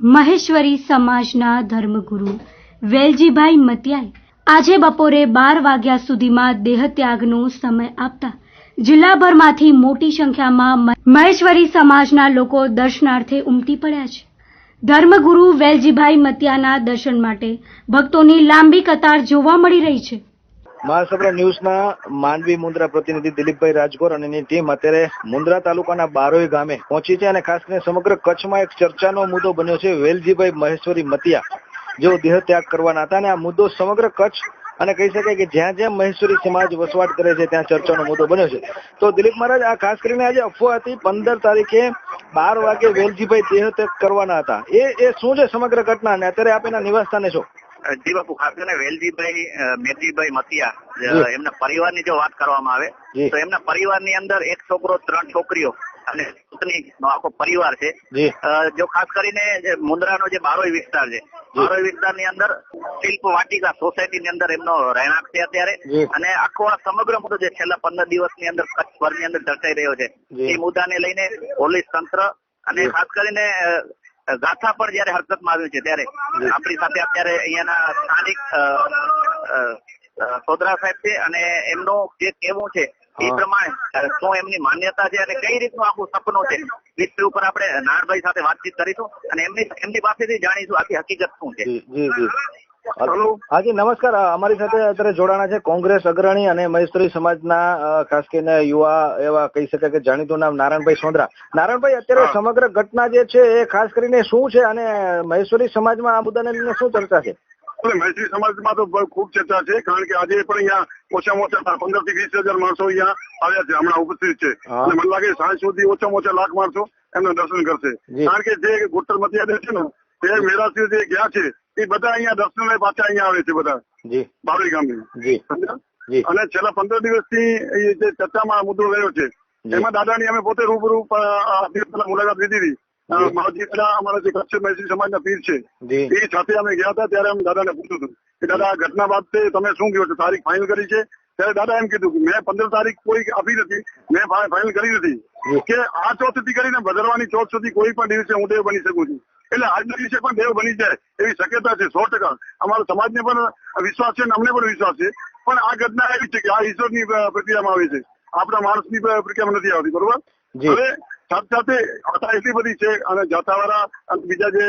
મહેશ્વરી સમાજના ધર્મગુરુ વેલજીભાઈ મતિયાએ આજે બપોરે 12 વાગ્યા સુધીમાં દેહત્યાગનો સમય આપતા જિલ્લાભરમાંથી મોટી સંખ્યામાં મહેશ્વરી સમાજના લોકો દર્શનાર્થે ઉમટી પડ્યા છે. ધર્મગુરુ વેલજીભાઈ મતિયાના દર્શન માટે ભક્તોની લાંબી કતાર જોવા મળી રહી છે. મહાસભા ન્યૂઝના માંડવી મુન્દ્રા પ્રતિનિધિ દિલીપભાઈ રાજગોર અને એની ટીમ અત્યારે મુન્દ્રા તાલુકાના બારોઈ ગામે પહોંચી છે અને ખાસ કરીને સમગ્ર કચ્છમાં એક ચર્ચાનો મુદ્દો બન્યો છે. વેલજીભાઈ મહેશ્વરી મતિયા જેઓ દેહ ત્યાગ કરવાના હતા અને આ મુદ્દો સમગ્ર કચ્છ અને કહી શકાય કે જ્યાં જ્યાં મહેશ્વરી સમાજ વસવાટ કરે છે ત્યાં ચર્ચાનો મુદ્દો બન્યો છે. તો દિલીપ મહારાજ, આ ખાસ કરીને આજે અફવા હતી 15 તારીખે 12 વાગે વેલજીભાઈ દેહ ત્યાગ કરવાના હતા, એ શું છે સમગ્ર ઘટના અને અત્યારે આપ એના નિવાસ સ્થાને છો? જી બાપુ, ખાસ કરીને વેલજીભાઈ મેરજીભાઈ મતિયા એમના પરિવારની જો વાત કરવામાં આવે તો એમના પરિવારની અંદર એક છોકરો, 3 છોકરીઓ અને પત્ની નો આખો પરિવાર છે. જો ખાસ કરીને મુન્દ્રાનો જે બારોઈ વિસ્તાર છે, બારોઈ વિસ્તારની અંદર શિલ્પ વાટિકા સોસાયટીની અંદર એમનો રહેણાંક છે અત્યારે. અને આખો આ સમગ્ર મુદ્દો જે છેલ્લા 15 દિવસની અંદર કચ્છભરની અંદર ચર્ચાઈ રહ્યો છે એ મુદ્દાને લઈને પોલીસ તંત્ર અને ખાસ કરીને ગાથા પણ જયારે હરકતમાં આવ્યું છે ત્યારે આપણી સાથે અત્યારે અહીંયાના સ્થાનિક સોદરા સાહેબ છે અને એમનું જે કહેવું છે એ પ્રમાણે શું એમની માન્યતા છે અને કઈ રીતનું આખું સપનું છે વિષય ઉપર આપણે નારણભાઈ સાથે વાતચીત કરીશું અને એમની પાસેથી જાણીશું આખી હકીકત શું છે. હાજી નમસ્કાર, અમારી સાથે અત્યારે જોડાણા છે કોંગ્રેસ અગ્રણી અને મહેશ્વરી સમાજના ખાસ કરીને યુવા એવા કહી શકાય કે જાણીતું નામ નારાયણભાઈ સોંદરા. નારાયણભાઈ, અત્યારે સમગ્ર ઘટના જે છે એ ખાસ કરીને શું છે અને મહેશ્વરી સમાજમાં આ મુદ્દાને લઈને શું ચર્ચા છે? મહેશ્વરી સમાજમાં તો ખૂબ ચર્ચા છે, કારણ કે આજે પણ અહીંયા ઓછામાં ઓછા 15 થી 20,000 માણસો અહીંયા આવ્યા છે, હમણાં ઉપસ્થિત છે. અને મને લાગે સાંજ સુધી ઓછામાં ઓછા લાખ માણસો એમના દર્શન કરશે, કારણ કે જે ગોટર મતિયા છે ને તે મેરાસી જે ગયા છે એ બધા અહીંયા દર્શન લઈ પાછા અહીંયા આવે છે બધા બારોઈ ગામે. અને છેલ્લા 15 દિવસથી જે ચર્ચામાં મુદ્દો રહ્યો છે એમાં દાદાની અમે પોતે રૂબરૂ મુલાકાત લીધી હતી. અમારા જે કચ્છ મહેશ્વરી સમાજના પીર છે એ સાથે અમે ગયા હતા ત્યારે અમે દાદાને પૂછ્યું હતું કે દાદા આ ઘટના બાબતે તમે શું કહો છો, તારીખ ફાઇનલ કરી છે? ત્યારે દાદા એમ કીધું કે મેં 15 તારીખ કોઈ આપી નથી, મેં ફાઇનલ કરી નથી કે આ ચોથથી કરીને ભદરવાની ચોથ સુધી કોઈ પણ દિવસે હું દેવ બની શકું છું. એટલે આજના દિવસે પણ દેવ બની જાય એવી શક્યતા છે 100%. અમારા સમાજને પણ વિશ્વાસ છે અને અમને પણ વિશ્વાસ છે, પણ આ ઘટના એવી છે કે આ ઈશ્વરની પ્રક્રિયામાં આવે છે, આપણા માણસની પ્રક્રિયામાં નથી આવતી. બરોબર? હવે સાથે સાથે આતા એટલી બધી છે અને જાતાવાળા અને બીજા જે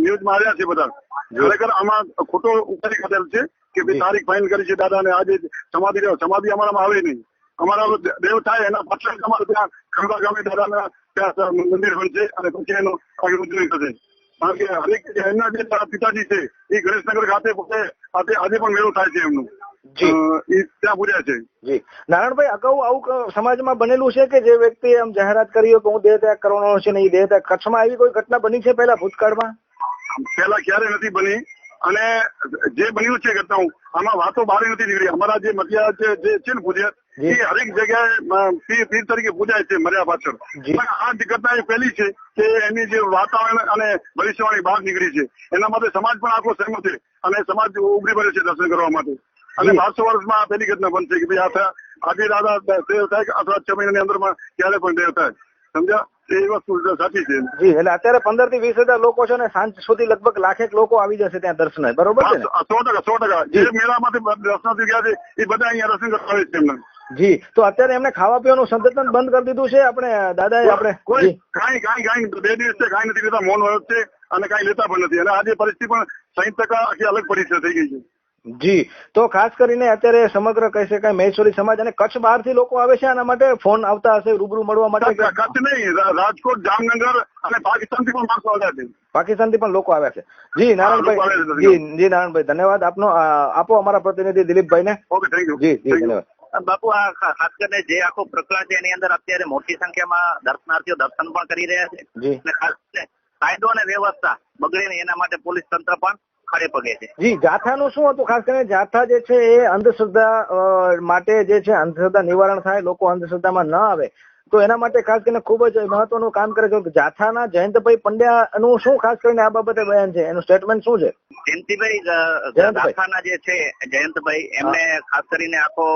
ન્યૂઝમાં આવ્યા છે બધા ખરેખર આમાં ખોટો ઉપાડી કાઢેલ છે કે ભાઈ તારીખ ફાઇનલ કરી છે દાદા ને આજે સમાધિ અમારામાં આવે નહીં. અમારા દેવ થાય એના પાછળ અમારે ત્યાં ખંભા ગામે દાદાના ત્યાં મંદિર બનશે અને પછી એનો આગળ ઉજવણી થશે. કારણ કે હરેક એમના જે પિતાજી છે એ ગણેશનગર ખાતે પોતે આજે પણ મેળો થાય છે એમનું, ત્યાં પૂર્યા છે. જી નારાયણભાઈ, અગાઉ આવું સમાજમાં બનેલું છે કે જે વ્યક્તિ આમ જાહેરાત કરી કે હું દેહ ત્યાગ કરવાનો છે ને એ દેહ ત્યાગ કચ્છમાં આવી કોઈ ઘટના બની છે પહેલા ભૂતકાળમાં? પહેલા ક્યારે નથી બની અને જે બન્યું છે ઘટનાઓ આમાં વાતો બહાર નથી નીકળી. અમારા જે મતિયા જે છે ને પૂજ્ય એ હરેક જગ્યાએ પીર તરીકે પૂજાય છે મર્યા પાછળ, પણ આ ઘટના એ પહેલી છે કે એની જે વાતાવરણ અને ભવિષ્યવાણી બહાર નીકળી છે. એના માટે સમાજ પણ આખો સહેમત છે અને સમાજ ઉભરી પડે છે દર્શન કરવા માટે. અને 1200 વર્ષમાં પહેલી ઘટના બનશે કે ભાઈ આજે દાદા દેવ થાય અથવા 6 મહિનાની અંદરમાં ક્યારે પણ દેવ થાય. સમજ્યા? એ વસ્તુ સાચી છે. જી, એટલે અત્યારે 15 થી 20,000 લોકો છે ને સાંજ સુધી લગભગ લાખેક લોકો આવી જશે ત્યાં દર્શન. બરોબર છે ને? 100%. જે મેળામાંથી દર્શનાર્થી ગયા છે એ બધા અહીંયા દર્શન કરવા આવે છે એમને. જી, તો અત્યારે એમને ખાવા પીવાનું સંતત બંધ કરી દીધું છે આપણે દાદાએ? આપણે કોઈ કાંઈ 2 દિવસથી કાંઈ નથી લેતા, મૌન વ્રત છે અને કાંઈ લેતા પણ નથી. અને આજે પરિસ્થિતિ પણ 60% આખી અલગ પરિસ્થિતિ થઈ ગઈ છે. જી, તો ખાસ કરીને અત્યારે સમગ્ર કહી શકાય મહેશ્વરી સમાજ અને કચ્છ બહારથી લોકો આવે છે આના માટે, ફોન આવતા હશે રૂબરૂ મળવા માટે? કચ્છ નહીં, રાજકોટ, જામનગર અને પાકિસ્તાનથી પણ માણસો આવ્યા છે. પાકિસ્તાનથી પણ લોકો આવ્યા છે. જી નારાયણભાઈ, જી નારાયણભાઈ, ધન્યવાદ આપનો. આપો અમારા પ્રતિનિધિ દિલીપભાઈને. Okay, thank you. જી ધન્યવાદ. બાપુ, આ ખાસ કરીને જે આખો પ્રકરણ છે એની અંદર અત્યારે મોટી સંખ્યામાં દર્શનાર્થીઓ દર્શન પણ કરી રહ્યા છે અને ખાસ કરીને કાયદો અને વ્યવસ્થા બગડે નહીં એના માટે પોલીસ તંત્ર પણ ખડે પગે છે. જી, જાથાનું શું હતું? ખાસ કરીને જાથા જે છે એ અંધશ્રદ્ધા માટે જે છે અંધશ્રદ્ધા નિવારણ થાય, લોકો અંધશ્રદ્ધામાં ન આવે, તો એના માટે ખાસ કરીને ખૂબ જ મહત્વનું કામ કરે છે. જાથાના જયંતભાઈ પંડ્યાનું શું ખાસ કરીને આ બાબતે બયાન છે, એનું સ્ટેટમેન્ટ શું છે? જયંતિભાઈ જાથાના જે છે જયંતભાઈ, એમને ખાસ કરીને આખો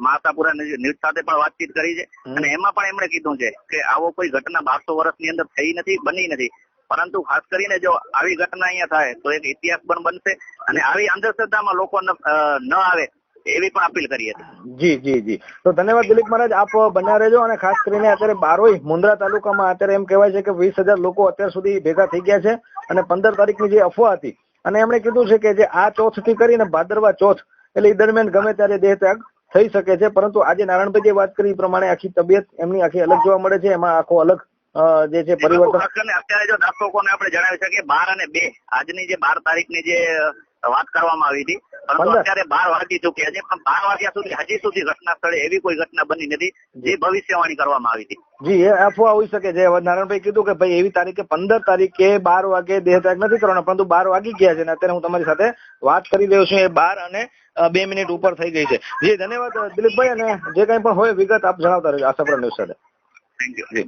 માતાપુરા ન્યૂઝ સાથે પણ વાતચીત કરી છે અને એમાં પણ એમણે કીધું છે કે આવો કોઈ ઘટના 1200 વર્ષની અંદર થઈ નથી, બની નથી. પરંતુ ખાસ કરીને જો આવી ઘટના અહીંયા થાય તો એક ઇતિહાસ પણ બનશે અને આવી અંધશ્રદ્ધામાં લોકો ન આવે એવી પણ અપીલ કરી હતી. જી. તો ધન્યવાદ દિલીપ મહારાજ, આપ બન્યા રહેજો. અને ખાસ કરીને અત્યારે બારોઈ મુન્દ્રા તાલુકામાં અત્યારે એમ કહેવાય છે કે 20,000 લોકો અત્યાર સુધી ભેગા થઈ ગયા છે. અને 15 તારીખની જે અફવા હતી અને એમણે કીધું છે કે જે આ ચોથ થી કરીને ભાદરવા ચોથ એટલે એ દરમિયાન ગમે ત્યારે દેહ ત્યાગ થઈ શકે છે. પરંતુ આજે નારાયણભાઈ જે વાત કરી એ પ્રમાણે આખી તબિયત એમની આખી અલગ જોવા મળે છે. એમાં આખો અલગ જે છે પરિવર્તન. અત્યારે જો દર્શકોને આપણે જણાવી શકીએ 12 અને 2 આજની જે 12 તારીખની જે વાત કરવામાં આવી હતી, પરંતુ અત્યારે 12 વાગી ચુક્યા છે, પણ 12 વાગ્યા સુધી હજી સુધી ઘટના સ્થળે એવી કોઈ ઘટના બની નથી જે ભવિષ્યવાણી કરવામાં આવી હતી. જી, એ અફવા હોઈ શકે છે. નારાયણભાઈ કીધું કે ભાઈ એવી તારીખે 15 તારીખે 12 વાગે દેહ ત્યાગ નથી કરવાનો, પરંતુ 12 વાગી ગયા છે અને અત્યારે હું તમારી સાથે વાત કરી રહ્યો છું એ 12 અને 2 મિનિટ ઉપર થઈ ગઈ છે. જી ધન્યવાદ દિલીપભાઈ, અને જે કઈ પણ હોય વિગત આપ જણાવતા રહેજો આશાપુરા ન્યૂઝ સાથે. Thank you.